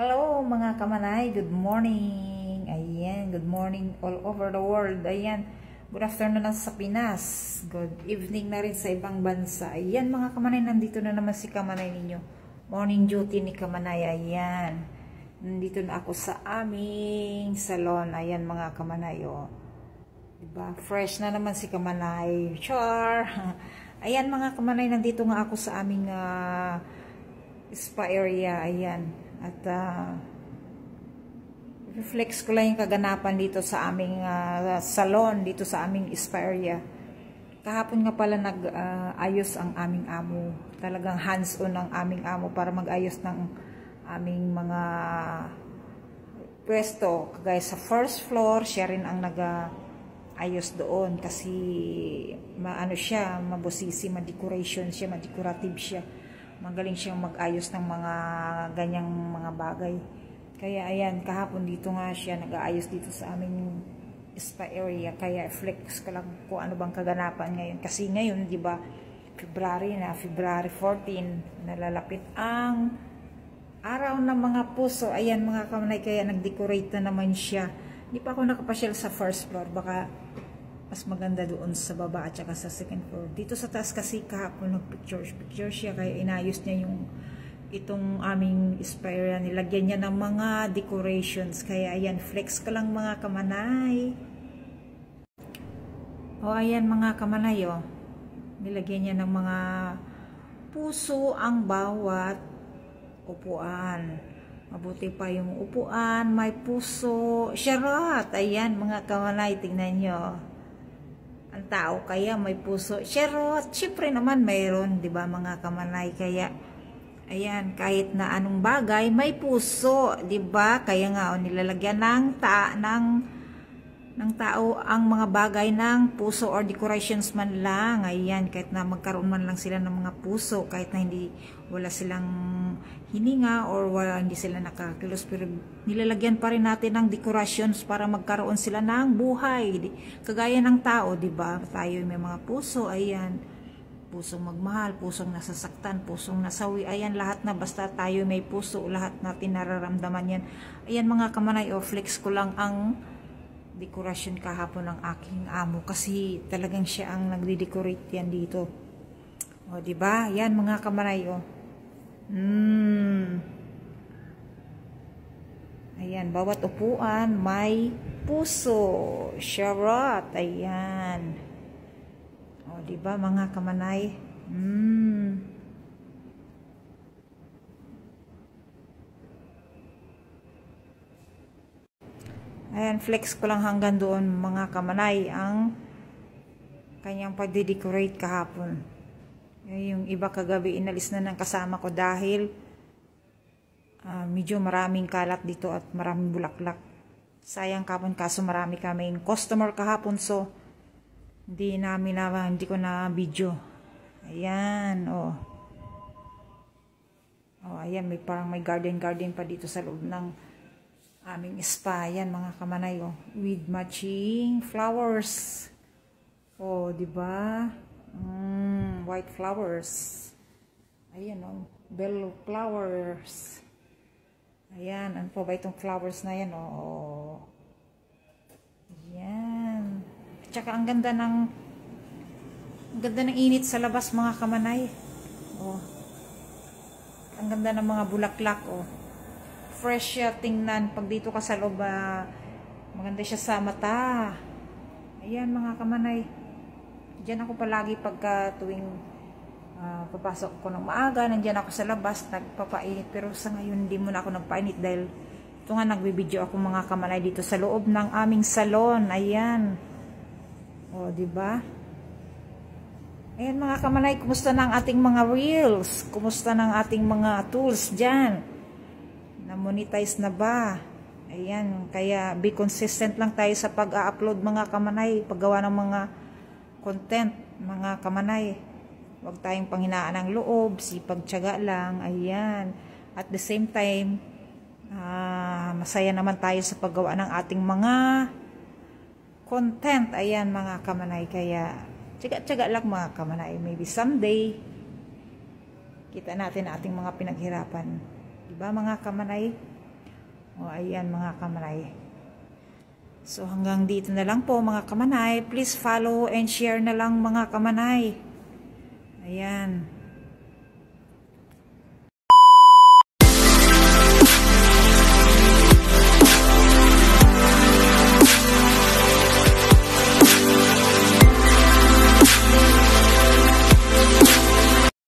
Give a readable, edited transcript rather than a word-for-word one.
Hello mga kamanay, good morning. Ayan, good morning all over the world. Ayan, good afternoon na sa Pinas. Good evening na rin sa ibang bansa. Ayan mga kamanay, nandito na naman si kamanay ninyo. Morning duty ni kamanay, ayan. Nandito na ako sa aming salon. Ayan mga kamanay, oh. Diba? Fresh na naman si kamanay. Char! Ayan mga kamanay, nandito nga ako sa aming spa area. Ayan. At reflex ko lang yung kaganapan dito sa aming salon, dito sa aming spa area. Kahapon nga pala nag-ayos ang aming amo. Talagang hands-on ang aming amo para mag-ayos ng aming mga pwesto. Kagaya sa first floor, siya rin ang nag-ayos doon kasi maano siya, mabusisi, ma-decoration siya, ma-decorative siya. Magaling siyang mag-ayos ng mga ganyang mga bagay. Kaya ayan, kahapon dito nga siya nag-aayos dito sa aming spa area. Kaya flex ko lang kung ano bang kaganapan ngayon. Kasi ngayon, di ba, February 14, nalalapit ang araw ng mga puso. Ayan mga kamanay, kaya nag-decorate na naman siya. Hindi pa ako nakapasyal sa first floor. Baka mas maganda doon sa baba at saka sa second floor. Dito sa taas kasi kahapon nag-picture siya, kaya inayos niya yung itong aming spa area. Nilagyan niya ng mga decorations. Kaya ayan, flex ka lang mga kamanay. O ayan mga kamanay, oh. Nilagyan niya ng mga puso ang bawat upuan. Mabuti pa yung upuan, may puso. Charot! Ayan mga kamanay, tingnan nyo. Ang tao kaya may puso. Charot! Siyempre naman mayroon, di ba mga kamanay? Kaya, ayan, kahit na anong bagay, may puso, di ba? Kaya nga, nilalagyan ng tao ang mga bagay ng puso or decorations man lang. Ayan, kahit na magkaroon man lang sila ng mga puso, kahit na wala silang hininga or hindi sila nakakilos, pero nilalagyan pa rin natin ng decorations para magkaroon sila ng buhay. Kagaya ng tao, di ba? Tayo may mga puso, ayan. Pusong magmahal, pusong nasasaktan, pusong nasawi, ayan, lahat na, basta tayo may puso, lahat natin nararamdaman yan. Ayan mga kamanay, flex ko lang ang dekorasyon kahapon ng aking amo kasi talagang siya ang nagde-decorate yan dito. O, di ba? Yan mga kamanay, oh. Ayan, bawat upuan may puso. Charot. Ayan. O, di ba mga kamanay? Ayan, flex ko lang hanggang doon mga kamanay ang kanyang pagde-decorate kahapon. Yung iba kagabi inalis na ng kasama ko dahil medyo maraming kalat dito at maraming bulaklak. Sayang kahapon kaso marami kaming customer kahapon, so hindi ko na video. Ayan, oh. Oh, ayan, parang may garden pa dito sa loob ng aming spa. Ayan mga kamanay, oh, with matching flowers. Oh, di ba? White flowers. Ayan, oh, bell flowers. Ayan, ano po ba itong flowers na yan, oh. Ayan. Tsaka ang ganda ng init sa labas mga kamanay. Oh. Ang ganda ng mga bulaklak, oh. Fresh siya tingnan. Pag dito ka sa loob, maganda siya sa mata. Ayan mga kamanay. Diyan ako palagi pagka tuwing papasok ko ng maaga, nandiyan ako sa labas, nagpapainit. Pero sa ngayon, hindi muna ako nagpainit dahil ito nga, nagbibideo ako mga kamanay dito sa loob ng aming salon. Ayan. O, diba? Ayan mga kamanay, kumusta na ang ating mga reels? Kumusta na ang ating mga tools dyan? Na-monetize na ba? Ayan, kaya be consistent lang tayo sa pag-upload mga kamanay, paggawa ng mga content, mga kamanay. Huwag tayong panghinaan ng loob, sipag-tiyaga lang. Ayan. At the same time, masaya naman tayo sa paggawa ng ating mga content. Ayan mga kamanay. Kaya, tiyaga-tiyaga lang mga kamanay. Maybe someday, kita natin ating mga pinaghirapan. Diba mga kamanay? O, ayan mga kamanay. So, hanggang dito na lang po mga kamanay. Please follow and share na lang mga kamanay. Ayan.